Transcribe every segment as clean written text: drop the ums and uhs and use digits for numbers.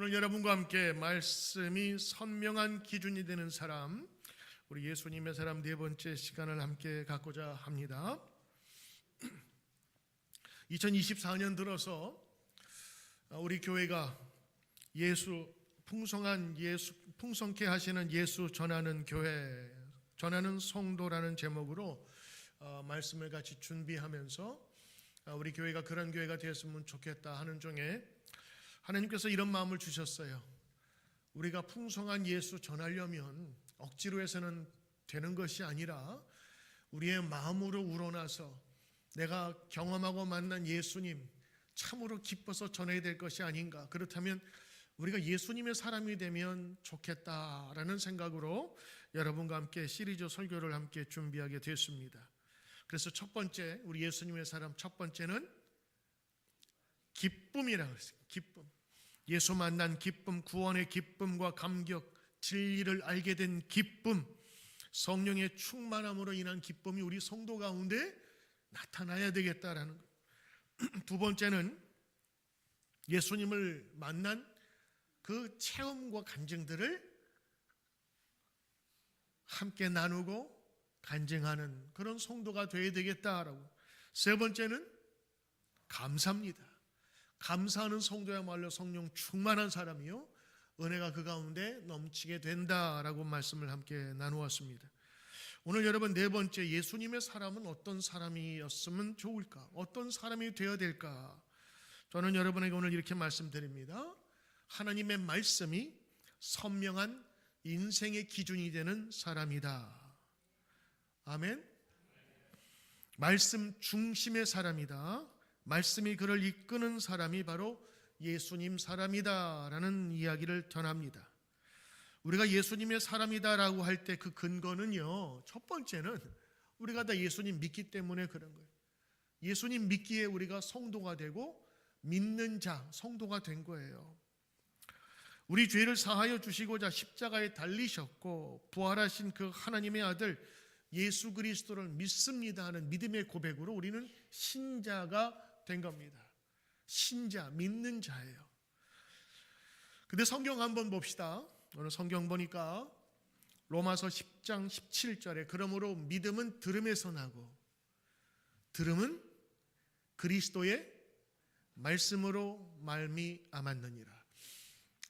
오늘 여러분과 함께 말씀이 선명한 기준이 되는 사람, 우리 예수님의 사람 네 번째 시간을 함께 갖고자 합니다. 2024년 들어서 우리 교회가 풍성케 하시는 예수 전하는 교회, 전하는 성도라는 제목으로 말씀을 같이 준비하면서 우리 교회가 그런 교회가 되었으면 좋겠다 하는 중에 하나님께서 이런 마음을 주셨어요. 우리가 풍성한 예수 전하려면 억지로 해서는 되는 것이 아니라 우리의 마음으로 우러나서 내가 경험하고 만난 예수님 참으로 기뻐서 전해야 될 것이 아닌가. 그렇다면 우리가 예수님의 사람이 되면 좋겠다라는 생각으로 여러분과 함께 시리즈 설교를 함께 준비하게 됐습니다. 그래서 첫 번째, 우리 예수님의 사람 첫 번째는 기쁨이라고 했어요. 기쁨. 예수 만난 기쁨, 구원의 기쁨과 감격, 진리를 알게 된 기쁨, 성령의 충만함으로 인한 기쁨이 우리 성도 가운데 나타나야 되겠다라는 것. 두 번째는 예수님을 만난 그 체험과 간증들을 함께 나누고 간증하는 그런 성도가 되어야 되겠다라고. 세 번째는 감사입니다. 감사하는 성도야말로 성령 충만한 사람이요 은혜가 그 가운데 넘치게 된다라고 말씀을 함께 나누었습니다. 오늘 여러분 네 번째, 예수님의 사람은 어떤 사람이었으면 좋을까? 어떤 사람이 되어야 될까? 저는 여러분에게 오늘 이렇게 말씀드립니다. 하나님의 말씀이 선명한 인생의 기준이 되는 사람이다. 아멘. 말씀 중심의 사람이다. 말씀이 그를 이끄는 사람이 바로 예수님 사람이다라는 이야기를 전합니다. 우리가 예수님의 사람이다라고 할 때 그 근거는요, 첫 번째는 우리가 다 예수님 믿기 때문에 그런 거예요. 예수님 믿기에 우리가 성도가 되고 믿는 자, 성도가 된 거예요. 우리 죄를 사하여 주시고자 십자가에 달리셨고 부활하신 그 하나님의 아들 예수 그리스도를 믿습니다 하는 믿음의 고백으로 우리는 신자가 된 겁니다. 신자, 믿는 자예요. 근데 성경 한번 봅시다. 오늘 성경 보니까 로마서 10장 17절에 그러므로 믿음은 들음에서 나고 들음은 그리스도의 말씀으로 말미암았느니라.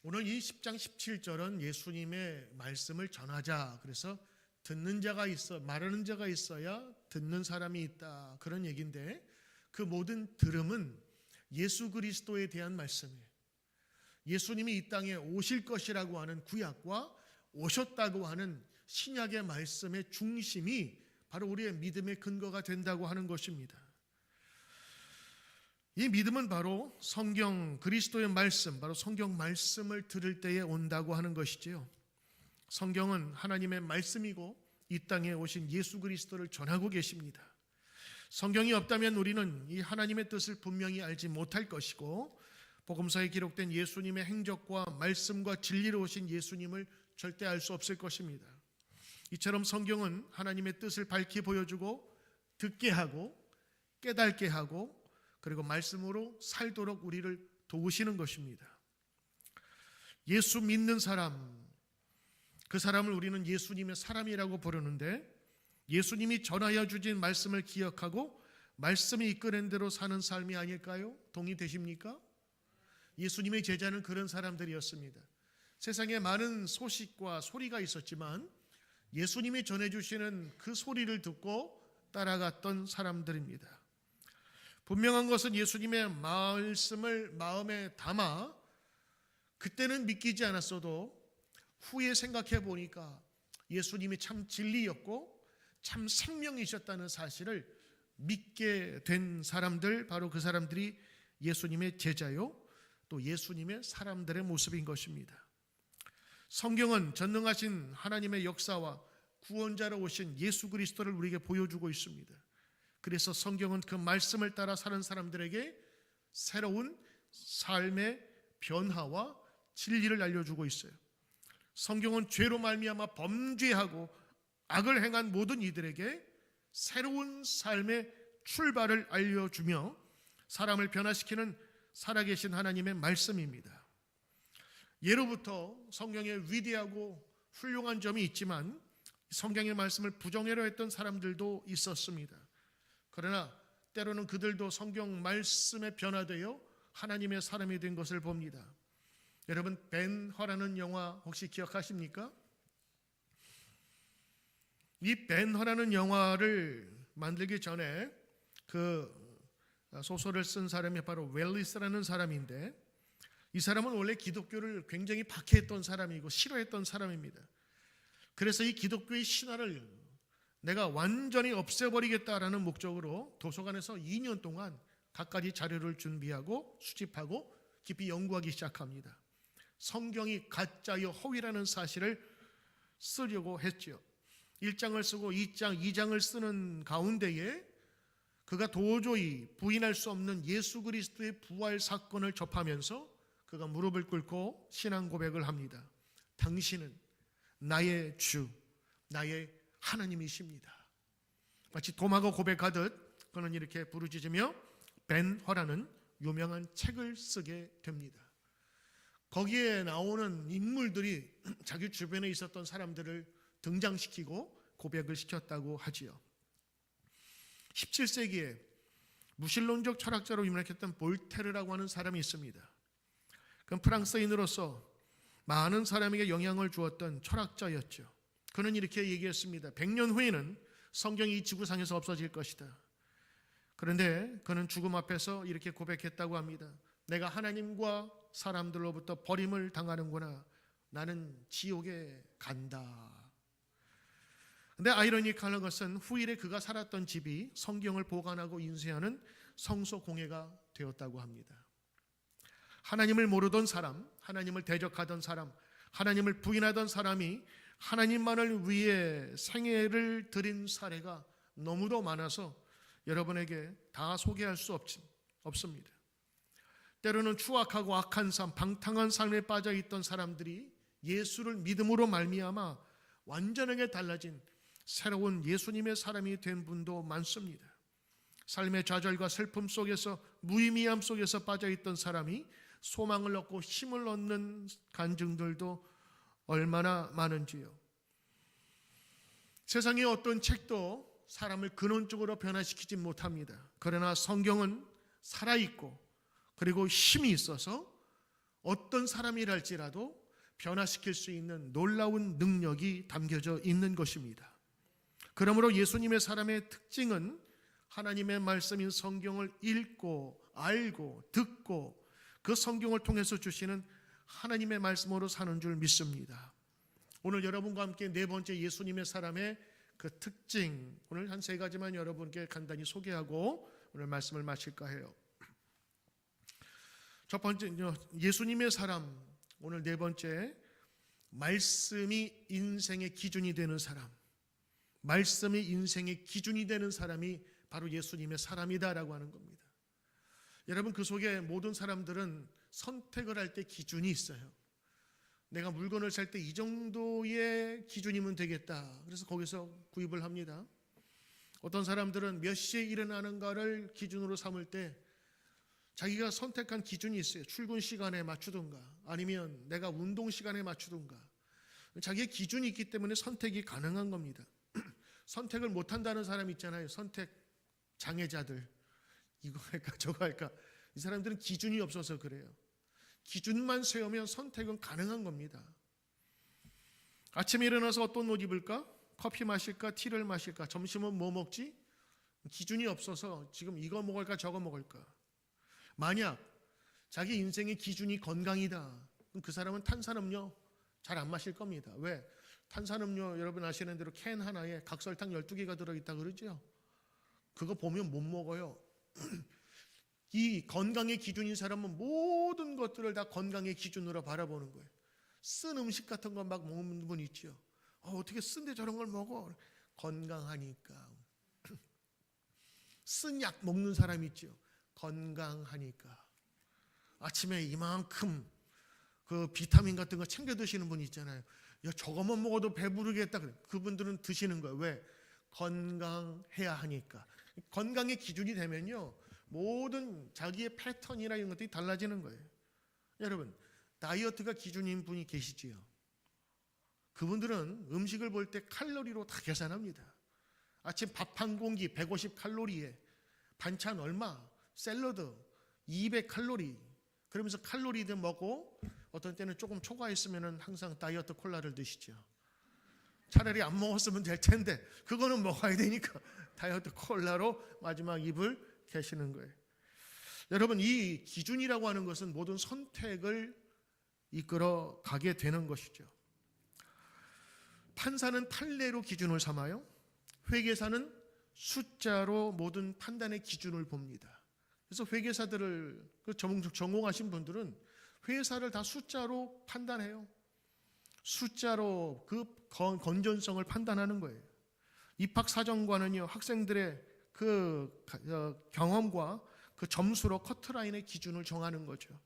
오늘 이 10장 17절은 예수님의 말씀을 전하자. 그래서 듣는 자가 있어, 말하는 자가 있어야 듣는 사람이 있다. 그런 얘기인데 그 모든 들음은 예수 그리스도에 대한 말씀이에요. 예수님이 이 땅에 오실 것이라고 하는 구약과 오셨다고 하는 신약의 말씀의 중심이 바로 우리의 믿음의 근거가 된다고 하는 것입니다. 이 믿음은 바로 성경 그리스도의 말씀, 바로 성경 말씀을 들을 때에 온다고 하는 것이지요. 성경은 하나님의 말씀이고 이 땅에 오신 예수 그리스도를 전하고 계십니다. 성경이 없다면 우리는 이 하나님의 뜻을 분명히 알지 못할 것이고 복음서에 기록된 예수님의 행적과 말씀과 진리로 오신 예수님을 절대 알 수 없을 것입니다. 이처럼 성경은 하나님의 뜻을 밝히 보여주고 듣게 하고 깨닫게 하고 그리고 말씀으로 살도록 우리를 도우시는 것입니다. 예수 믿는 사람, 그 사람을 우리는 예수님의 사람이라고 부르는데 예수님이 전하여 주신 말씀을 기억하고 말씀이 이끄는 대로 사는 삶이 아닐까요? 동의되십니까? 예수님의 제자는 그런 사람들이었습니다. 세상에 많은 소식과 소리가 있었지만 예수님이 전해주시는 그 소리를 듣고 따라갔던 사람들입니다. 분명한 것은 예수님의 말씀을 마음에 담아 그때는 믿기지 않았어도 후에 생각해 보니까 예수님이 참 진리였고 참 생명이셨다는 사실을 믿게 된 사람들, 바로 그 사람들이 예수님의 제자요 또 예수님의 사람들의 모습인 것입니다. 성경은 전능하신 하나님의 역사와 구원자로 오신 예수 그리스도를 우리에게 보여주고 있습니다. 그래서 성경은 그 말씀을 따라 사는 사람들에게 새로운 삶의 변화와 진리를 알려주고 있어요. 성경은 죄로 말미암아 범죄하고 악을 행한 모든 이들에게 새로운 삶의 출발을 알려주며 사람을 변화시키는 살아계신 하나님의 말씀입니다. 예로부터 성경에 위대하고 훌륭한 점이 있지만 성경의 말씀을 부정하려 했던 사람들도 있었습니다. 그러나 때로는 그들도 성경 말씀에 변화되어 하나님의 사람이 된 것을 봅니다. 여러분, 벤허라는 영화 혹시 기억하십니까? 이 벤허라는 영화를 만들기 전에 그 소설을 쓴 사람이 바로 웰리스라는 사람인데, 이 사람은 원래 기독교를 굉장히 박해했던 사람이고 싫어했던 사람입니다. 그래서 이 기독교의 신화를 내가 완전히 없애버리겠다라는 목적으로 도서관에서 2년 동안 갖가지 자료를 준비하고 수집하고 깊이 연구하기 시작합니다. 성경이 가짜요 허위라는 사실을 쓰려고 했죠. 1장을 쓰고 2장을 쓰는 가운데에 그가 도저히 부인할 수 없는 예수 그리스도의 부활 사건을 접하면서 그가 무릎을 꿇고 신앙 고백을 합니다. 당신은 나의 주, 나의 하나님이십니다. 마치 도마가 고백하듯 그는 이렇게 부르짖으며 벤허라는 유명한 책을 쓰게 됩니다. 거기에 나오는 인물들이 자기 주변에 있었던 사람들을 등장시키고 고백을 시켰다고 하지요. 17세기에 무신론적 철학자로 유명했던 볼테르라고 하는 사람이 있습니다. 그는 프랑스인으로서 많은 사람에게 영향을 주었던 철학자였죠. 그는 이렇게 얘기했습니다. 100년 후에는 성경이 이 지구상에서 없어질 것이다. 그런데 그는 죽음 앞에서 이렇게 고백했다고 합니다. 내가 하나님과 사람들로부터 버림을 당하는구나. 나는 지옥에 간다. 근데 아이러니컬한 것은 후일에 그가 살았던 집이 성경을 보관하고 인쇄하는 성소 공예가 되었다고 합니다. 하나님을 모르던 사람, 하나님을 대적하던 사람, 하나님을 부인하던 사람이 하나님만을 위해 생애를 드린 사례가 너무도 많아서 여러분에게 다 소개할 수 없습니다. 때로는 추악하고 악한 삶, 방탕한 삶에 빠져 있던 사람들이 예수를 믿음으로 말미암아 완전하게 달라진 새로운 예수님의 사람이 된 분도 많습니다. 삶의 좌절과 슬픔 속에서, 무의미함 속에서 빠져 있던 사람이 소망을 얻고 힘을 얻는 간증들도 얼마나 많은지요. 세상의 어떤 책도 사람을 근원적으로 변화시키지 못합니다. 그러나 성경은 살아있고 그리고 힘이 있어서 어떤 사람이랄지라도 변화시킬 수 있는 놀라운 능력이 담겨져 있는 것입니다. 그러므로 예수님의 사람의 특징은 하나님의 말씀인 성경을 읽고 알고 듣고 그 성경을 통해서 주시는 하나님의 말씀으로 사는 줄 믿습니다. 오늘 여러분과 함께 네 번째 예수님의 사람의 그 특징, 오늘 한 세 가지만 여러분께 간단히 소개하고 오늘 말씀을 마칠까 해요. 첫 번째, 예수님의 사람, 오늘 네 번째, 말씀이 인생의 기준이 되는 사람. 말씀이 인생의 기준이 되는 사람이 바로 예수님의 사람이다라고 하는 겁니다. 여러분, 그 속에 모든 사람들은 선택을 할 때 기준이 있어요. 내가 물건을 살 때 이 정도의 기준이면 되겠다. 그래서 거기서 구입을 합니다. 어떤 사람들은 몇 시에 일어나는가를 기준으로 삼을 때 자기가 선택한 기준이 있어요. 출근 시간에 맞추든가 아니면 내가 운동 시간에 맞추든가. 자기의 기준이 있기 때문에 선택이 가능한 겁니다. 선택을 못한다는 사람 있잖아요. 선택 장애자들. 이거 할까 저거 할까. 이 사람들은 기준이 없어서 그래요. 기준만 세우면 선택은 가능한 겁니다. 아침에 일어나서 어떤 옷 입을까? 커피 마실까? 티를 마실까? 점심은 뭐 먹지? 기준이 없어서 지금 이거 먹을까 저거 먹을까? 만약 자기 인생의 기준이 건강이다. 그럼 그 사람은 탄산음료 잘 안 마실 겁니다. 왜? 탄산음료 여러분 아시는 대로 캔 하나에 각설탕 12개가 들어있다 그러죠? 그거 보면 못 먹어요. 이 건강의 기준인 사람은 모든 것들을 다 건강의 기준으로 바라보는 거예요. 쓴 음식 같은 거 막 먹는 분 있죠. 어떻게 쓴데 저런 걸 먹어? 건강하니까. 쓴 약 먹는 사람 있죠. 건강하니까. 아침에 이만큼 그 비타민 같은 거 챙겨 드시는 분 있잖아요. 야, 저거만 먹어도 배부르겠다. 그분들은 드시는 거예요. 왜? 건강해야 하니까. 건강의 기준이 되면요, 모든 자기의 패턴이나 이런 것들이 달라지는 거예요. 여러분, 다이어트가 기준인 분이 계시지요. 그분들은 음식을 볼 때 칼로리로 다 계산합니다. 아침 밥 한 공기 150칼로리에 반찬 얼마, 샐러드 200칼로리, 그러면서 칼로리도 먹고 어떤 때는 조금 초과했으면 항상 다이어트 콜라를 드시죠. 차라리 안 먹었으면 될 텐데 그거는 먹어야 되니까 다이어트 콜라로 마지막 입을 캐시는 거예요. 여러분, 이 기준이라고 하는 것은 모든 선택을 이끌어 가게 되는 것이죠. 판사는 판례로 기준을 삼아요. 회계사는 숫자로 모든 판단의 기준을 봅니다. 그래서 회계사들을 전공하신 분들은 회사를 다 숫자로 판단해요. 숫자로 그 건전성을 판단하는 거예요. 입학사정관은요, 학생들의 그 경험과 그 점수로 커트라인의 기준을 정하는 거죠.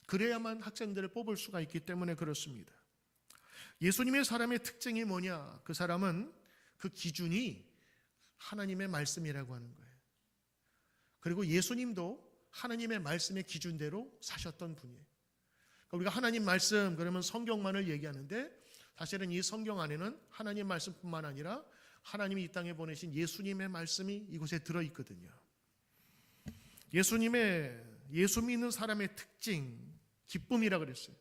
그래야만 학생들을 뽑을 수가 있기 때문에 그렇습니다. 예수님의 사람의 특징이 뭐냐? 그 사람은 그 기준이 하나님의 말씀이라고 하는 거예요. 그리고 예수님도 하나님의 말씀의 기준대로 사셨던 분이에요. 우리가 하나님 말씀 그러면 성경만을 얘기하는데 사실은 이 성경 안에는 하나님 말씀뿐만 아니라 하나님이 이 땅에 보내신 예수님의 말씀이 이곳에 들어있거든요. 예수 믿는 사람의 특징, 기쁨이라고 그랬어요.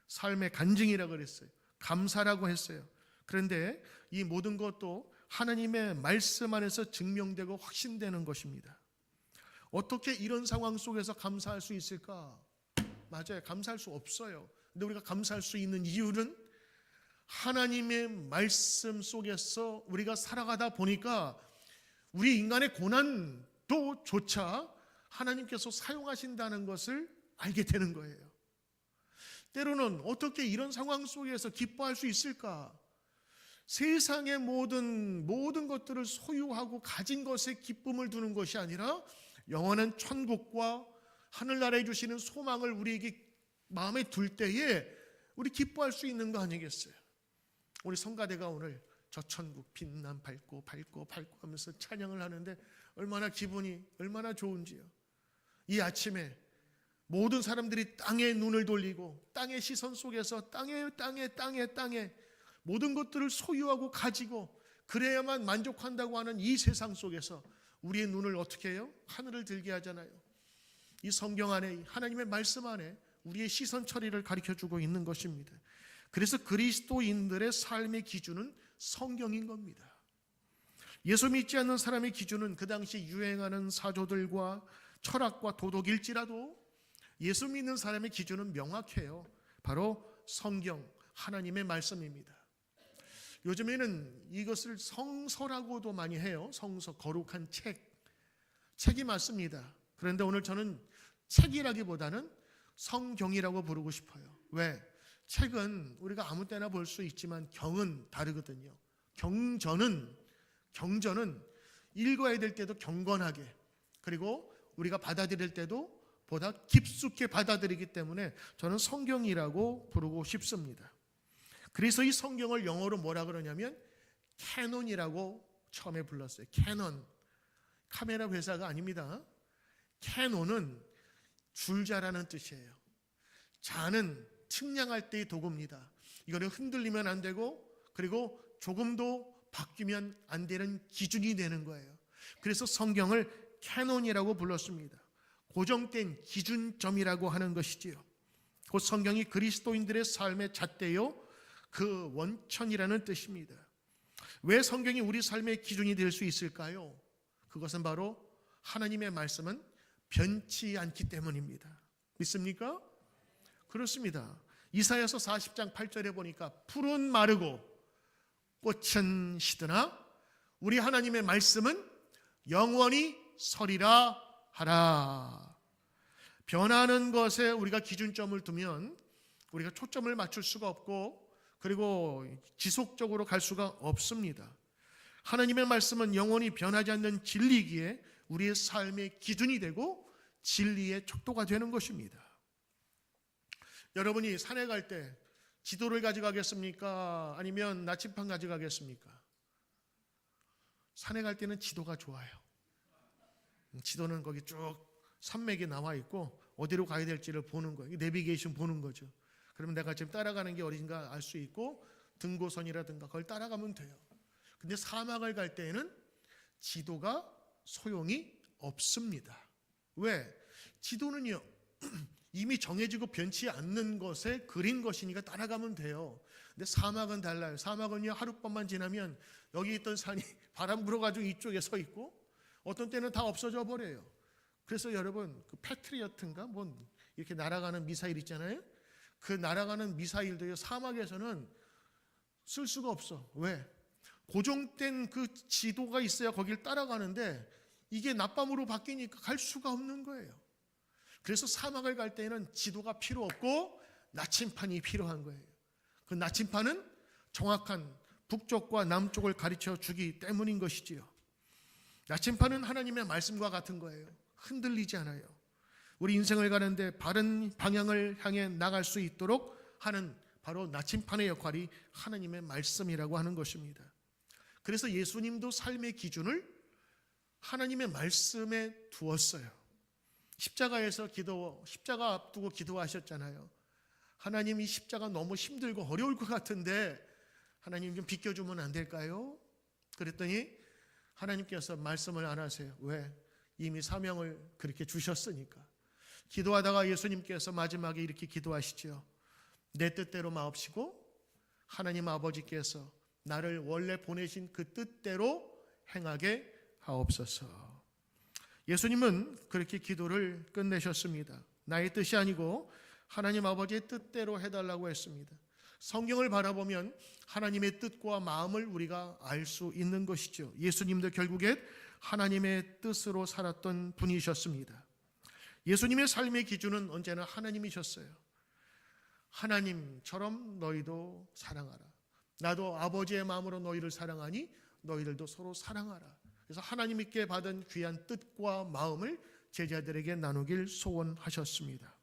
삶의 간증이라고 그랬어요. 감사라고 했어요. 그런데 이 모든 것도 하나님의 말씀 안에서 증명되고 확신되는 것입니다. 어떻게 이런 상황 속에서 감사할 수 있을까? 맞아요. 감사할 수 없어요. 근데 우리가 감사할 수 있는 이유는 하나님의 말씀 속에서 우리가 살아가다 보니까 우리 인간의 고난도 조차 하나님께서 사용하신다는 것을 알게 되는 거예요. 때로는 어떻게 이런 상황 속에서 기뻐할 수 있을까? 세상의 모든 것들을 소유하고 가진 것에 기쁨을 두는 것이 아니라 영원한 천국과 하늘나라에 주시는 소망을 우리에게 마음에 둘 때에 우리 기뻐할 수 있는 거 아니겠어요? 우리 성가대가 오늘 저 천국 빛남 밝고 하면서 찬양을 하는데 얼마나 기분이 얼마나 좋은지요. 이 아침에 모든 사람들이 땅에 눈을 돌리고 땅의 시선 속에서 땅에 모든 것들을 소유하고 가지고 그래야만 만족한다고 하는 이 세상 속에서 우리의 눈을 어떻게 해요? 하늘을 들게 하잖아요. 이 성경 안에 하나님의 말씀 안에 우리의 시선 처리를 가르쳐주고 있는 것입니다. 그래서 그리스도인들의 삶의 기준은 성경인 겁니다. 예수 믿지 않는 사람의 기준은 그 당시 유행하는 사조들과 철학과 도덕일지라도 예수 믿는 사람의 기준은 명확해요. 바로 성경, 하나님의 말씀입니다. 요즘에는 이것을 성서라고도 많이 해요. 성서, 거룩한 책이 맞습니다. 그런데 오늘 저는 책이라기보다는 성경이라고 부르고 싶어요. 왜? 책은 우리가 아무 때나 볼 수 있지만 경은 다르거든요. 경전은 읽어야 될 때도 경건하게, 그리고 우리가 받아들일 때도 보다 깊숙이 받아들이기 때문에 저는 성경이라고 부르고 싶습니다. 그래서 이 성경을 영어로 뭐라 그러냐면 캐논이라고 처음에 불렀어요. 캐논, 카메라 회사가 아닙니다. 캐논은 줄자라는 뜻이에요. 자는 측량할 때의 도구입니다. 이거는 흔들리면 안 되고 그리고 조금도 바뀌면 안 되는 기준이 되는 거예요. 그래서 성경을 캐논이라고 불렀습니다. 고정된 기준점이라고 하는 것이지요. 곧 성경이 그리스도인들의 삶의 잣대요, 그 원천이라는 뜻입니다. 왜 성경이 우리 삶의 기준이 될 수 있을까요? 그것은 바로 하나님의 말씀은 변치 않기 때문입니다. 믿습니까? 그렇습니다. 이사야서 40장 8절에 보니까 풀은 마르고 꽃은 시드나 우리 하나님의 말씀은 영원히 서리라 하라. 변하는 것에 우리가 기준점을 두면 우리가 초점을 맞출 수가 없고 그리고 지속적으로 갈 수가 없습니다. 하나님의 말씀은 영원히 변하지 않는 진리이기에 우리의 삶의 기준이 되고 진리의 척도가 되는 것입니다. 여러분이 산에 갈 때 지도를 가져가겠습니까? 아니면 나침반 가져가겠습니까? 산에 갈 때는 지도가 좋아요. 지도는 거기 쭉 산맥이 나와 있고 어디로 가야 될지를 보는 거예요. 내비게이션 보는 거죠. 그러면 내가 지금 따라가는 게 어딘가 알 수 있고 등고선이라든가 그걸 따라가면 돼요. 근데 사막을 갈 때에는 지도가 소용이 없습니다. 왜? 지도는요 이미 정해지고 변치 않는 것에 그린 것이니까 따라가면 돼요. 근데 사막은 달라요. 사막은요 하룻밤만 지나면 여기 있던 산이 바람 불어가지고 이쪽에 서 있고 어떤 때는 다 없어져 버려요. 그래서 여러분 그 패트리어트인가 뭐 이렇게 날아가는 미사일 있잖아요. 그 날아가는 미사일도요 사막에서는 쓸 수가 없어. 왜? 고정된 그 지도가 있어야 거길 따라가는데 이게 낮밤으로 바뀌니까 갈 수가 없는 거예요. 그래서 사막을 갈 때는 지도가 필요 없고 나침판이 필요한 거예요. 그 나침판은 정확한 북쪽과 남쪽을 가르쳐 주기 때문인 것이지요. 나침판은 하나님의 말씀과 같은 거예요. 흔들리지 않아요. 우리 인생을 가는데 바른 방향을 향해 나갈 수 있도록 하는 바로 나침판의 역할이 하나님의 말씀이라고 하는 것입니다. 그래서 예수님도 삶의 기준을 하나님의 말씀에 두었어요. 십자가에서 십자가 앞두고 기도하셨잖아요. 하나님 이 십자가 너무 힘들고 어려울 것 같은데 하나님 좀 비켜주면 안 될까요? 그랬더니 하나님께서 말씀을 안 하세요. 왜? 이미 사명을 그렇게 주셨으니까. 기도하다가 예수님께서 마지막에 이렇게 기도하시죠. 내 뜻대로 마옵시고 하나님 아버지께서 나를 원래 보내신 그 뜻대로 행하게 하옵소서. 예수님은 그렇게 기도를 끝내셨습니다. 나의 뜻이 아니고 하나님 아버지의 뜻대로 해달라고 했습니다. 성경을 바라보면 하나님의 뜻과 마음을 우리가 알 수 있는 것이죠. 예수님도 결국에 하나님의 뜻으로 살았던 분이셨습니다. 예수님의 삶의 기준은 언제나 하나님이셨어요. 하나님처럼 너희도 사랑하라. 나도 아버지의 마음으로 너희를 사랑하니 너희들도 서로 사랑하라. 그래서 하나님께 받은 귀한 뜻과 마음을 제자들에게 나누길 소원하셨습니다.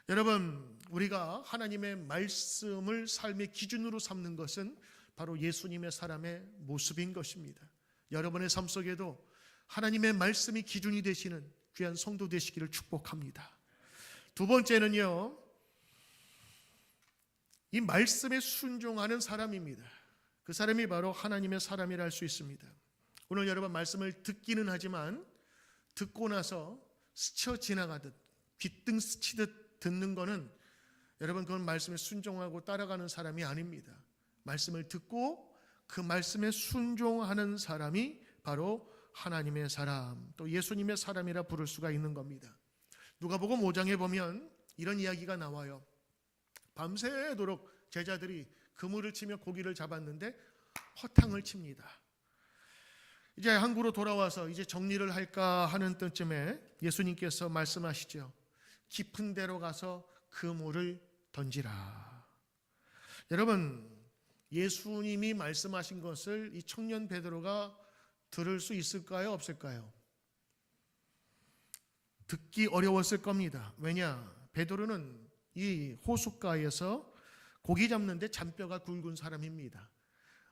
여러분, 우리가 하나님의 말씀을 삶의 기준으로 삼는 것은 바로 예수님의 사람의 모습인 것입니다. 여러분의 삶 속에도 하나님의 말씀이 기준이 되시는 귀한 성도 되시기를 축복합니다. 두 번째는요, 이 말씀에 순종하는 사람입니다. 그 사람이 바로 하나님의 사람이라 할 수 있습니다. 오늘 여러분 말씀을 듣기는 하지만 듣고 나서 스쳐 지나가듯 귓등 스치듯 듣는 거는 여러분 그건 말씀에 순종하고 따라가는 사람이 아닙니다. 말씀을 듣고 그 말씀에 순종하는 사람이 바로 하나님의 사람, 또 예수님의 사람이라 부를 수가 있는 겁니다. 누가복음 5장에 보면 이런 이야기가 나와요. 밤새도록 제자들이 그물을 치며 고기를 잡았는데 허탕을 칩니다. 이제 항구로 돌아와서 이제 정리를 할까 하는 때쯤에 예수님께서 말씀하시죠. 깊은 데로 가서 그물을 던지라. 여러분, 예수님이 말씀하신 것을 이 청년 베드로가 들을 수 있을까요? 없을까요? 듣기 어려웠을 겁니다. 왜냐? 베드로는 이 호숫가에서 고기 잡는데 잔뼈가 굵은 사람입니다.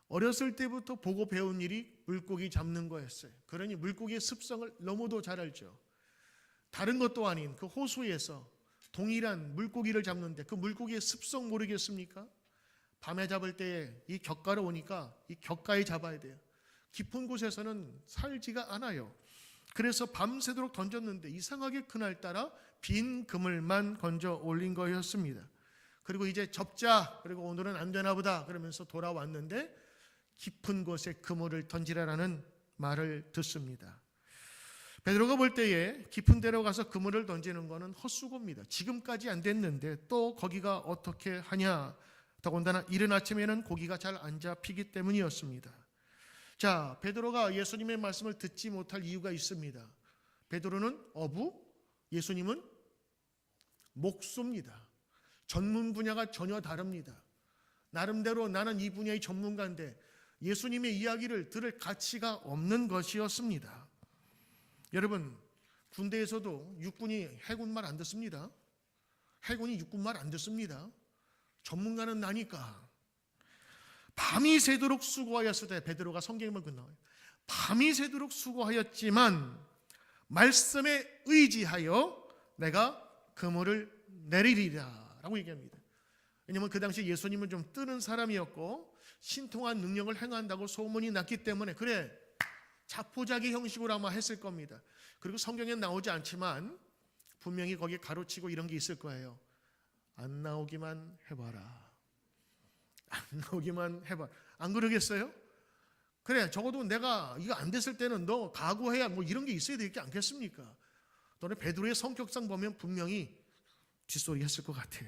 어렸을 때부터 보고 배운 일이 물고기 잡는 거였어요. 그러니 물고기의 습성을 너무도 잘 알죠. 다른 것도 아닌 그 호수에서 동일한 물고기를 잡는데 그 물고기의 습성 모르겠습니까? 밤에 잡을 때 이 격가로 오니까 이 격가에 잡아야 돼요. 깊은 곳에서는 살지가 않아요. 그래서 밤새도록 던졌는데 이상하게 그날따라 빈 그물만 건져 올린 거였습니다. 그리고 이제 접자, 그리고 오늘은 안 되나 보다 그러면서 돌아왔는데 깊은 곳에 그물을 던지라라는 말을 듣습니다. 베드로가 볼 때에 깊은 데로 가서 그물을 던지는 것은 헛수고입니다. 지금까지 안 됐는데 또 거기가 어떻게 하냐. 더군다나 이른 아침에는 고기가 잘 안 잡히기 때문이었습니다. 자, 베드로가 예수님의 말씀을 듣지 못할 이유가 있습니다. 베드로는 어부, 예수님은 목수입니다. 전문 분야가 전혀 다릅니다. 나름대로 나는 이 분야의 전문가인데 예수님의 이야기를 들을 가치가 없는 것이었습니다. 여러분, 군대에서도 육군이 해군 말 안 듣습니다. 해군이 육군 말 안 듣습니다. 전문가는 나니까. 밤이 새도록 수고하였을 때 베드로가 성경에 보면 나와요. 밤이 새도록 수고하였지만 말씀에 의지하여 내가 그물을 내리리라 라고 얘기합니다. 왜냐하면 그 당시 예수님은 좀 뜨는 사람이었고 신통한 능력을 행한다고 소문이 났기 때문에 그래 자포자기 형식으로 아마 했을 겁니다. 그리고 성경에 나오지 않지만 분명히 거기에 가로치고 이런 게 있을 거예요. 안 나오기만 해봐라. 안 나오기만 해봐. 안 그러겠어요? 그래 적어도 내가 이거 안 됐을 때는 너 각오해야 뭐 이런 게 있어야 되지 않겠습니까? 너네 베드로의 성격상 보면 분명히 뒷소리 했을 것 같아.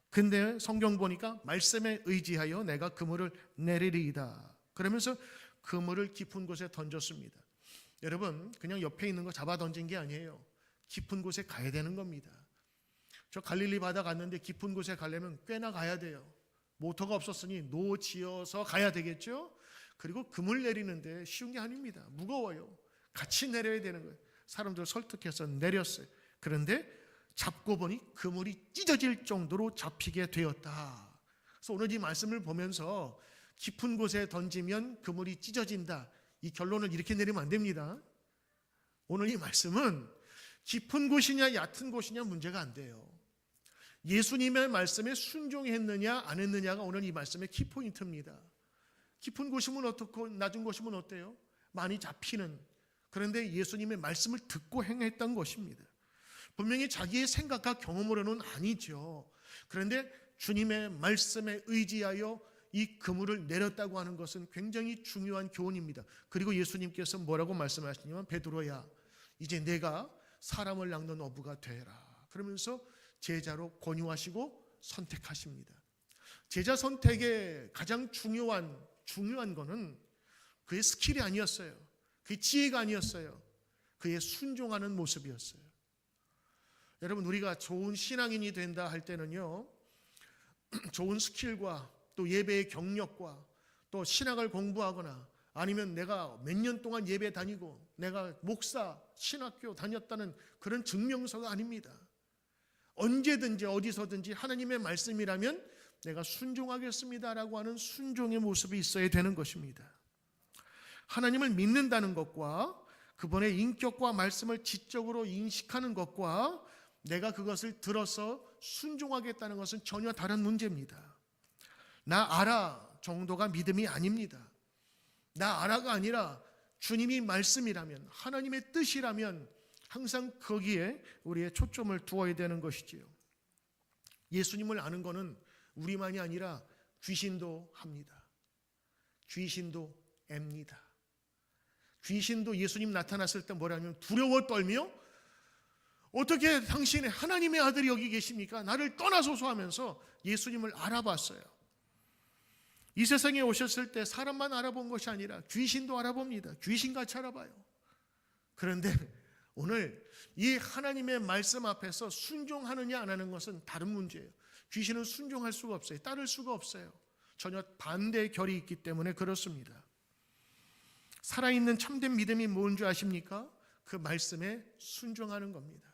근데 성경 보니까 말씀에 의지하여 내가 그물을 내리리이다. 그러면서 그물을 깊은 곳에 던졌습니다. 여러분 그냥 옆에 있는 거 잡아 던진 게 아니에요. 깊은 곳에 가야 되는 겁니다. 저 갈릴리 바다 갔는데 깊은 곳에 가려면 꽤나 가야 돼요. 모터가 없었으니 노 지어서 가야 되겠죠. 그리고 그물 내리는데 쉬운 게 아닙니다. 무거워요. 같이 내려야 되는 거예요. 사람들 설득해서 내렸어요. 그런데 잡고 보니 그물이 찢어질 정도로 잡히게 되었다. 그래서 오늘 이 말씀을 보면서 깊은 곳에 던지면 그물이 찢어진다. 이 결론을 이렇게 내리면 안 됩니다. 오늘 이 말씀은 깊은 곳이냐 얕은 곳이냐 문제가 안 돼요. 예수님의 말씀에 순종했느냐 안 했느냐가 오늘 이 말씀의 키포인트입니다. 깊은 곳이면 어떻고 낮은 곳이면 어때요? 많이 잡히는. 그런데 예수님의 말씀을 듣고 행했던 것입니다. 분명히 자기의 생각과 경험으로는 아니죠. 그런데 주님의 말씀에 의지하여 이 그물을 내렸다고 하는 것은 굉장히 중요한 교훈입니다. 그리고 예수님께서 뭐라고 말씀하시냐면 베드로야 이제 내가 사람을 낚는 어부가 되라. 그러면서 제자로 권유하시고 선택하십니다. 제자 선택의 가장 중요한 거는 그의 스킬이 아니었어요. 그의 지혜가 아니었어요. 그의 순종하는 모습이었어요. 여러분 우리가 좋은 신앙인이 된다 할 때는요. 좋은 스킬과 또 예배의 경력과 또 신학을 공부하거나 아니면 내가 몇 년 동안 예배 다니고 내가 목사, 신학교 다녔다는 그런 증명서가 아닙니다. 언제든지 어디서든지 하나님의 말씀이라면 내가 순종하겠습니다라고 하는 순종의 모습이 있어야 되는 것입니다. 하나님을 믿는다는 것과 그분의 인격과 말씀을 지적으로 인식하는 것과 내가 그것을 들어서 순종하겠다는 것은 전혀 다른 문제입니다. 나 알아 정도가 믿음이 아닙니다. 나 알아가 아니라 주님이 말씀이라면 하나님의 뜻이라면 항상 거기에 우리의 초점을 두어야 되는 것이지요. 예수님을 아는 것은 우리만이 아니라 귀신도 합니다. 귀신도 앱니다. 귀신도 예수님 나타났을 때 뭐라냐면 두려워 떨며 어떻게 당신의 하나님의 아들이 여기 계십니까? 나를 떠나소서 하면서 예수님을 알아봤어요. 이 세상에 오셨을 때 사람만 알아본 것이 아니라 귀신도 알아봅니다. 귀신같이 알아봐요. 그런데 오늘 이 하나님의 말씀 앞에서 순종하느냐 안 하는 것은 다른 문제예요. 귀신은 순종할 수가 없어요. 따를 수가 없어요. 전혀 반대의 결이 있기 때문에 그렇습니다. 살아있는 참된 믿음이 뭔 줄 아십니까? 그 말씀에 순종하는 겁니다.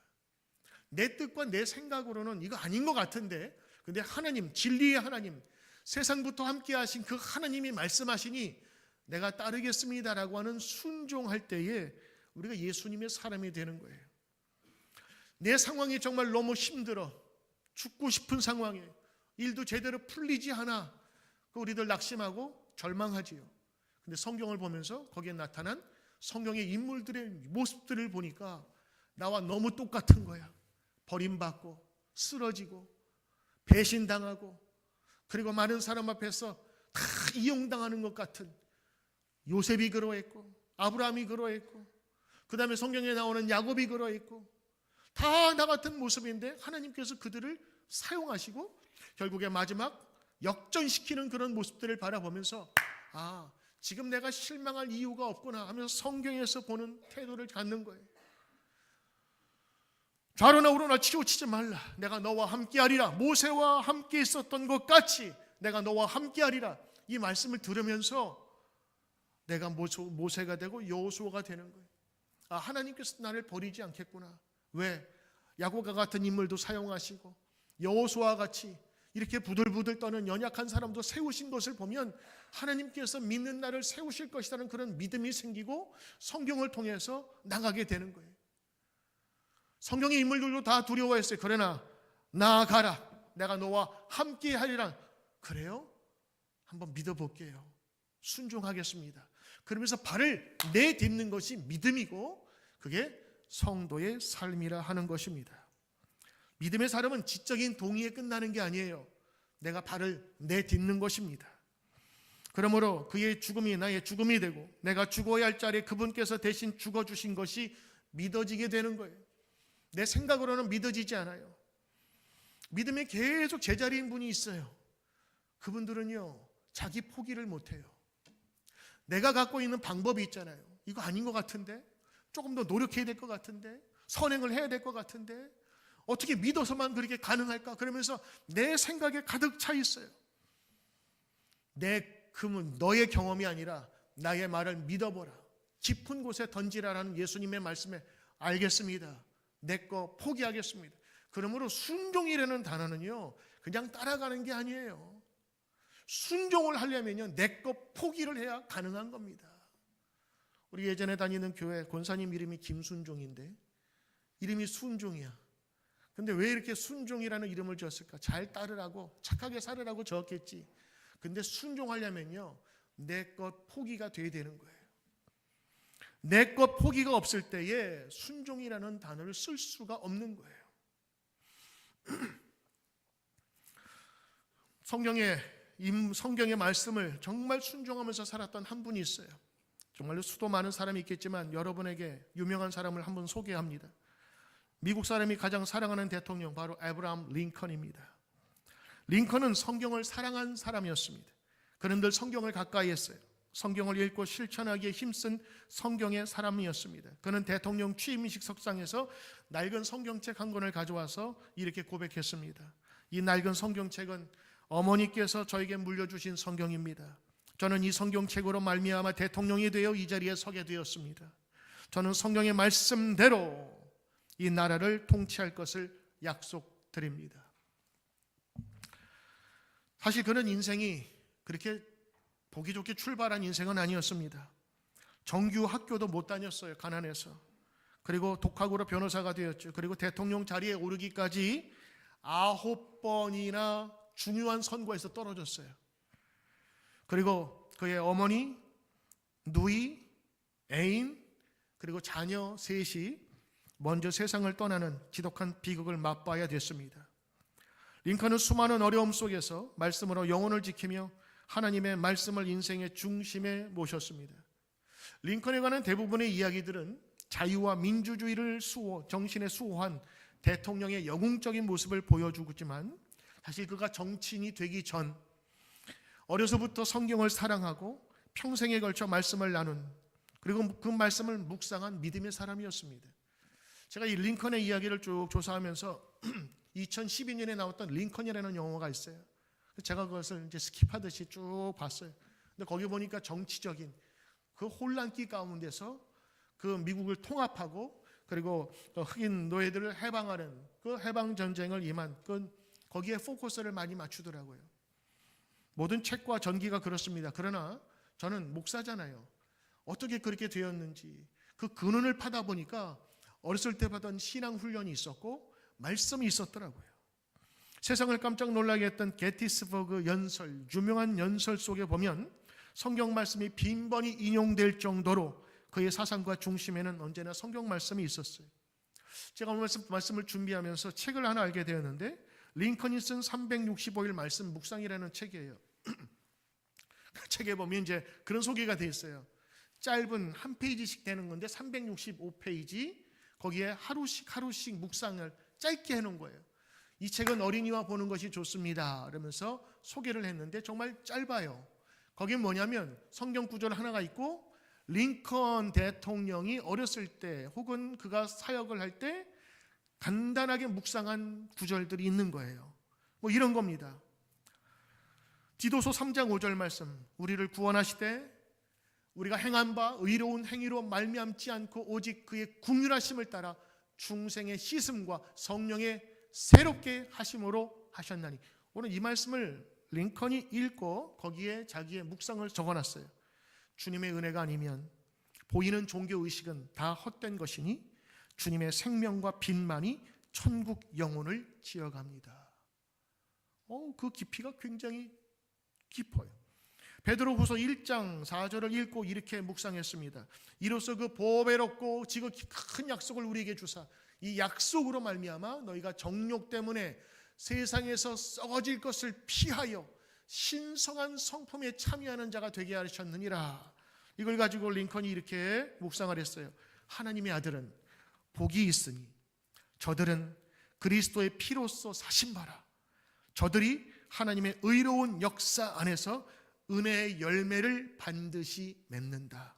내 뜻과 내 생각으로는 이거 아닌 것 같은데 근데 하나님, 진리의 하나님, 세상부터 함께 하신 그 하나님이 말씀하시니 내가 따르겠습니다라고 하는 순종할 때에 우리가 예수님의 사람이 되는 거예요. 내 상황이 정말 너무 힘들어 죽고 싶은 상황에 일도 제대로 풀리지 않아 우리들 낙심하고 절망하지요. 근데 성경을 보면서 거기에 나타난 성경의 인물들의 모습들을 보니까 나와 너무 똑같은 거야. 버림받고 쓰러지고 배신당하고 그리고 많은 사람 앞에서 다 이용당하는 것 같은 요셉이 그러했고 아브라함이 그러했고 그 다음에 성경에 나오는 야곱이 그러했고 다 나 같은 모습인데 하나님께서 그들을 사용하시고 결국에 마지막 역전시키는 그런 모습들을 바라보면서 아 지금 내가 실망할 이유가 없구나 하면서 성경에서 보는 태도를 갖는 거예요. 좌로나 우로나 치우치지 말라. 내가 너와 함께하리라. 모세와 함께 있었던 것 같이 내가 너와 함께하리라. 이 말씀을 들으면서 내가 모세가 되고 여호수아가 되는 거예요. 아 하나님께서 나를 버리지 않겠구나. 왜? 야고가 같은 인물도 사용하시고 여호수아와 같이 이렇게 부들부들 떠는 연약한 사람도 세우신 것을 보면 하나님께서 믿는 나를 세우실 것이라는 그런 믿음이 생기고 성경을 통해서 나가게 되는 거예요. 성경의 인물들도 다 두려워했어요. 그러나 나아가라. 내가 너와 함께 하리라. 그래요? 한번 믿어볼게요. 순종하겠습니다. 그러면서 발을 내딛는 것이 믿음이고 그게 성도의 삶이라 하는 것입니다. 믿음의 삶은 지적인 동의에 끝나는 게 아니에요. 내가 발을 내딛는 것입니다. 그러므로 그의 죽음이 나의 죽음이 되고 내가 죽어야 할 자리에 그분께서 대신 죽어주신 것이 믿어지게 되는 거예요. 내 생각으로는 믿어지지 않아요. 믿음에 계속 제자리인 분이 있어요. 그분들은요, 자기 포기를 못해요. 내가 갖고 있는 방법이 있잖아요. 이거 아닌 것 같은데, 조금 더 노력해야 될 것 같은데, 선행을 해야 될 것 같은데, 어떻게 믿어서만 그렇게 가능할까? 그러면서 내 생각에 가득 차 있어요. 너의 경험이 아니라 나의 말을 믿어보라. 깊은 곳에 던지라라는 예수님의 말씀에 알겠습니다. 내 거 포기하겠습니다. 그러므로 순종이라는 단어는요, 그냥 따라가는 게 아니에요. 순종을 하려면요, 내 거 포기를 해야 가능한 겁니다. 우리 예전에 다니는 교회 권사님 이름이 김순종인데 이름이 순종이야. 근데 왜 이렇게 순종이라는 이름을 지었을까? 잘 따르라고, 착하게 살으라고 지었겠지. 근데 순종하려면요, 내 것 포기가 돼야 되는 거예요. 내 것 포기가 없을 때에 순종이라는 단어를 쓸 수가 없는 거예요. 성경의 말씀을 정말 순종하면서 살았던 한 분이 있어요. 정말로 수도 많은 사람이 있겠지만 여러분에게 유명한 사람을 한번 소개합니다. 미국 사람이 가장 사랑하는 대통령, 바로 아브라함 링컨입니다. 링컨은 성경을 사랑한 사람이었습니다. 그는 늘 성경을 가까이 했어요. 성경을 읽고 실천하기에 힘쓴 성경의 사람이었습니다. 그는 대통령 취임식 석상에서 낡은 성경책 한 권을 가져와서 이렇게 고백했습니다. 이 낡은 성경책은 어머니께서 저에게 물려주신 성경입니다. 저는 이 성경책으로 말미암아 대통령이 되어 이 자리에 서게 되었습니다. 저는 성경의 말씀대로 이 나라를 통치할 것을 약속드립니다. 사실 그는 인생이 그렇게 보기 좋게 출발한 인생은 아니었습니다. 정규 학교도 못 다녔어요. 가난해서. 그리고 독학으로 변호사가 되었죠. 그리고 대통령 자리에 오르기까지 9번이나 중요한 선거에서 떨어졌어요. 그리고 그의 어머니, 누이, 애인, 그리고 자녀 셋이 먼저 세상을 떠나는 지독한 비극을 맛봐야 됐습니다. 링컨은 수많은 어려움 속에서 말씀으로 영혼을 지키며 하나님의 말씀을 인생의 중심에 모셨습니다. 링컨에 관한 대부분의 이야기들은 자유와 민주주의를 정신에 수호한 대통령의 영웅적인 모습을 보여주지만 사실 그가 정치인이 되기 전 어려서부터 성경을 사랑하고 평생에 걸쳐 말씀을 나눈, 그리고 그 말씀을 묵상한 믿음의 사람이었습니다. 제가 이 링컨의 이야기를 쭉 조사하면서 2012년에 나왔던 링컨이라는 영화가 있어요. 제가 그것을 이제 스킵하듯이 쭉 봤어요. 근데 거기 보니까 정치적인 그 혼란기 가운데서 그 미국을 통합하고 그리고 흑인 노예들을 해방하는 그 해방 전쟁을 임한 거기에 포커스를 많이 맞추더라고요. 모든 책과 전기가 그렇습니다. 그러나 저는 목사잖아요. 어떻게 그렇게 되었는지 그 근원을 파다 보니까 어렸을 때 받은 신앙 훈련이 있었고 말씀이 있었더라고요. 세상을 깜짝 놀라게 했던 게티스버그 연설, 유명한 연설 속에 보면 성경 말씀이 빈번히 인용될 정도로 그의 사상과 중심에는 언제나 성경 말씀이 있었어요. 제가 오늘 말씀을 준비하면서 책을 하나 알게 되었는데 링컨이 쓴 365일 말씀 묵상이라는 책이에요. 그 책에 보면 이제 그런 소개가 되어 있어요. 짧은 한 페이지씩 되는 건데 365페이지, 거기에 하루씩 묵상을 짧게 해놓은 거예요. 이 책은 어린이와 보는 것이 좋습니다. 그러면서 소개를 했는데 정말 짧아요. 거긴 뭐냐면 성경 구절 하나가 있고 링컨 대통령이 어렸을 때 혹은 그가 사역을 할 때 간단하게 묵상한 구절들이 있는 거예요. 뭐 이런 겁니다. 디도서 3장 5절 말씀, 우리를 구원하시되 우리가 행한 바 의로운 행위로 말미암지 않고 오직 그의 긍휼하심을 따라 중생의 씻음과 성령의 새롭게 하심으로 하셨나니. 오늘 이 말씀을 링컨이 읽고 거기에 자기의 묵상을 적어놨어요. 주님의 은혜가 아니면 보이는 종교의식은 다 헛된 것이니 주님의 생명과 빛만이 천국 영혼을 지어갑니다. 그 깊이가 굉장히 깊어요. 베드로후서 1장 4절을 읽고 이렇게 묵상했습니다. 이로써 그 보배롭고 지극히 큰 약속을 우리에게 주사 이 약속으로 말미암아 너희가 정욕 때문에 세상에서 썩어질 것을 피하여 신성한 성품에 참여하는 자가 되게 하셨느니라. 이걸 가지고 링컨이 이렇게 묵상을 했어요. 하나님의 아들은 복이 있으니 저들은 그리스도의 피로써 사신 바라. 저들이 하나님의 의로운 역사 안에서 은혜의 열매를 반드시 맺는다.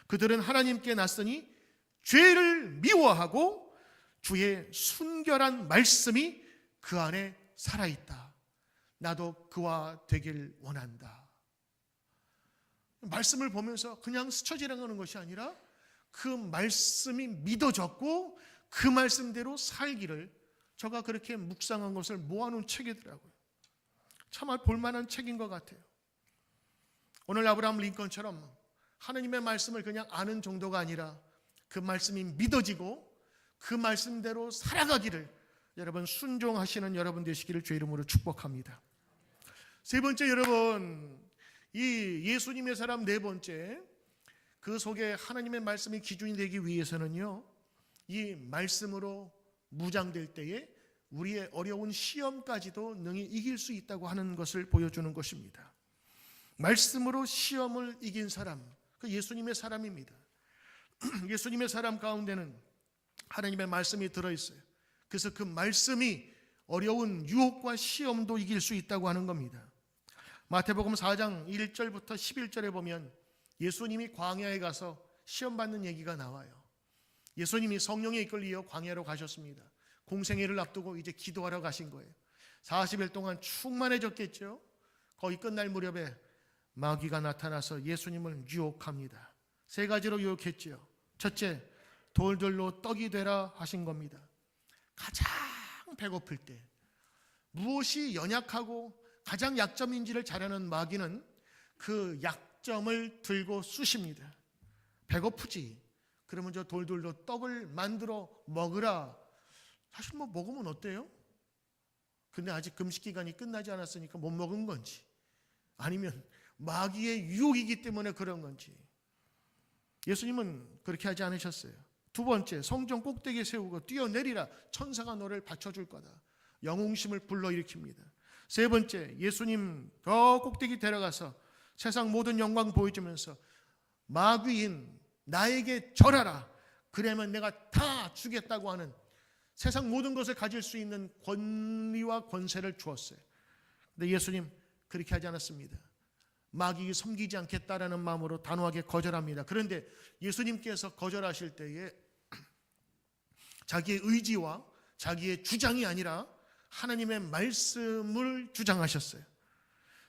그들은 하나님께 낯서니 죄를 미워하고 주의 순결한 말씀이 그 안에 살아있다. 나도 그와 되길 원한다. 말씀을 보면서 그냥 스쳐 지나가는 것이 아니라 그 말씀이 믿어졌고 그 말씀대로 살기를 제가 그렇게 묵상한 것을 모아놓은 책이더라고요. 참 볼만한 책인 것 같아요. 오늘 아브라함 링컨처럼 하나님의 말씀을 그냥 아는 정도가 아니라 그 말씀이 믿어지고 그 말씀대로 살아가기를 여러분 순종하시는 여러분 되시기를 주의 이름으로 축복합니다. 세 번째, 여러분, 이 예수님의 사람 네 번째, 그 속에 하나님의 말씀이 기준이 되기 위해서는요, 이 말씀으로 무장될 때에 우리의 어려운 시험까지도 능히 이길 수 있다고 하는 것을 보여주는 것입니다. 말씀으로 시험을 이긴 사람, 그 예수님의 사람입니다. 예수님의 사람 가운데는 하나님의 말씀이 들어있어요. 그래서 그 말씀이 어려운 유혹과 시험도 이길 수 있다고 하는 겁니다. 마태복음 4장 1절부터 11절에 보면 예수님이 광야에 가서 시험받는 얘기가 나와요. 예수님이 성령에 이끌려 광야로 가셨습니다. 공생애를 앞두고 이제 기도하러 가신 거예요. 40일 동안 충만해졌겠죠. 거의 끝날 무렵에 마귀가 나타나서 예수님을 유혹합니다. 세 가지로 유혹했죠. 첫째, 돌들로 떡이 되라 하신 겁니다. 가장 배고플 때 무엇이 연약하고 가장 약점인지를 잘 아는 마귀는 그 약점을 들고 쑤십니다. 배고프지? 그러면 저 돌들로 떡을 만들어 먹으라. 사실 먹으면 어때요? 근데 아직 금식 기간이 끝나지 않았으니까 못 먹은 건지, 아니면 마귀의 유혹이기 때문에 그런 건지. 예수님은 그렇게 하지 않으셨어요. 두 번째, 성전 꼭대기에 세우고 뛰어내리라. 천사가 너를 받쳐줄 거다. 영웅심을 불러일으킵니다. 세 번째, 예수님 저 꼭대기 데려가서 세상 모든 영광 보여주면서 마귀인 나에게 절하라. 그러면 내가 다 주겠다고 하는 세상 모든 것을 가질 수 있는 권리와 권세를 주었어요. 근데 예수님 그렇게 하지 않았습니다. 마귀 섬기지 않겠다라는 마음으로 단호하게 거절합니다. 그런데 예수님께서 거절하실 때에 자기의 의지와 자기의 주장이 아니라 하나님의 말씀을 주장하셨어요.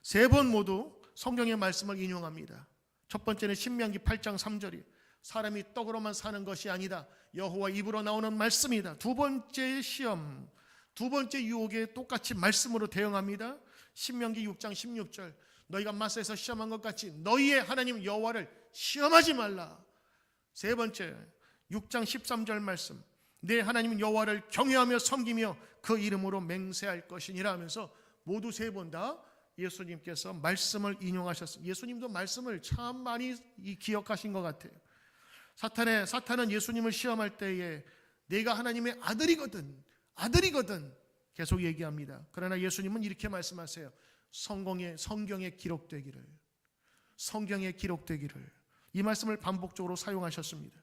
세 번 모두 성경의 말씀을 인용합니다. 첫 번째는 신명기 8장 3절이 사람이 떡으로만 사는 것이 아니다. 여호와 입으로 나오는 말씀이다. 두 번째 시험, 두 번째 유혹에 똑같이 말씀으로 대응합니다. 신명기 6장 16절 너희가 마사에서 시험한 것 같이 너희의 하나님 여호와를 시험하지 말라. 세 번째 6장 13절 말씀 내 하나님 여호와를 경외하며 섬기며 그 이름으로 맹세할 것이니라 하면서 모두 세 번 다 예수님께서 말씀을 인용하셨습니다. 예수님도 말씀을 참 많이 기억하신 것 같아요. 사탄은 예수님을 시험할 때에 내가 하나님의 아들이거든 계속 얘기합니다. 그러나 예수님은 이렇게 말씀하세요. 성경에 기록되기를 이 말씀을 반복적으로 사용하셨습니다.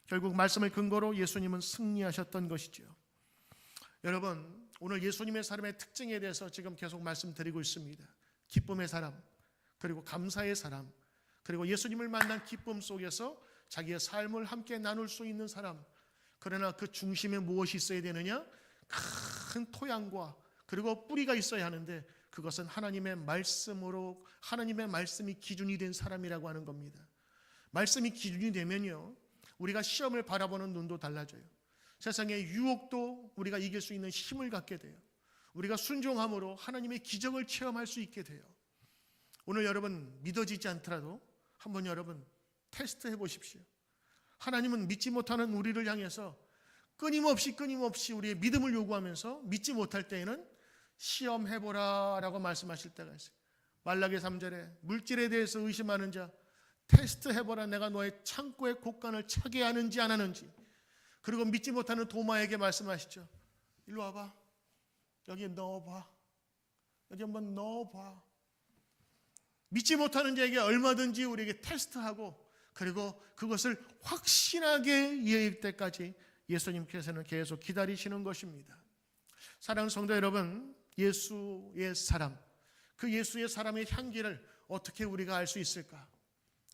결국 말씀을 근거로 예수님은 승리하셨던 것이죠. 여러분, 오늘 예수님의 삶의 특징에 대해서 지금 계속 말씀드리고 있습니다. 기쁨의 사람, 그리고 감사의 사람, 그리고 예수님을 만난 기쁨 속에서 자기의 삶을 함께 나눌 수 있는 사람. 그러나 그 중심에 무엇이 있어야 되느냐? 큰 토양과 그리고 뿌리가 있어야 하는데 그것은 하나님의 말씀으로, 하나님의 말씀이 기준이 된 사람이라고 하는 겁니다. 말씀이 기준이 되면요, 우리가 시험을 바라보는 눈도 달라져요. 세상의 유혹도 우리가 이길 수 있는 힘을 갖게 돼요. 우리가 순종함으로 하나님의 기적을 체험할 수 있게 돼요. 오늘 여러분 믿어지지 않더라도 한번 여러분 테스트 해보십시오. 하나님은 믿지 못하는 우리를 향해서 끊임없이 우리의 믿음을 요구하면서 믿지 못할 때에는 시험해보라 라고 말씀하실 때가 있어요. 말라기 3절에 물질에 대해서 의심하는 자 테스트 해보라. 내가 너의 창고의 곡간을 차게 하는지 안 하는지. 그리고 믿지 못하는 도마에게 말씀하시죠. 일로 와봐. 여기 넣어봐. 여기 한번 넣어봐. 믿지 못하는 자에게 얼마든지 우리에게 테스트하고 그리고 그것을 확신하게 이해할 때까지 예수님께서는 계속 기다리시는 것입니다. 사랑하는 성도 여러분, 예수의 사람, 그 예수의 사람의 향기를 어떻게 우리가 알 수 있을까?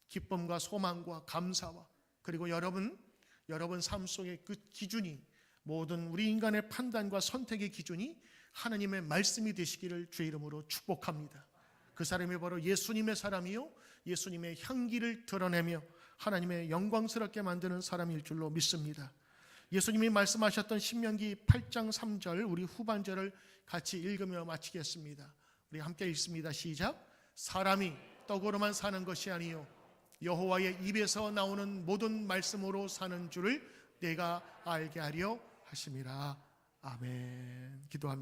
기쁨과 소망과 감사와 그리고 여러분 삶 속의 그 기준이 모든 우리 인간의 판단과 선택의 기준이 하나님의 말씀이 되시기를 주의 이름으로 축복합니다. 그 사람이 바로 예수님의 사람이요 예수님의 향기를 드러내며 하나님의 영광스럽게 만드는 사람일 줄로 믿습니다. 예수님이 말씀하셨던 신명기 8장 3절 우리 후반절을 같이 읽으며 마치겠습니다. 우리 함께 읽습니다. 시작. 사람이 떡으로만 사는 것이 아니요 여호와의 입에서 나오는 모든 말씀으로 사는 줄을 내가 알게 하려 하심이라. 아멘. 기도합니다.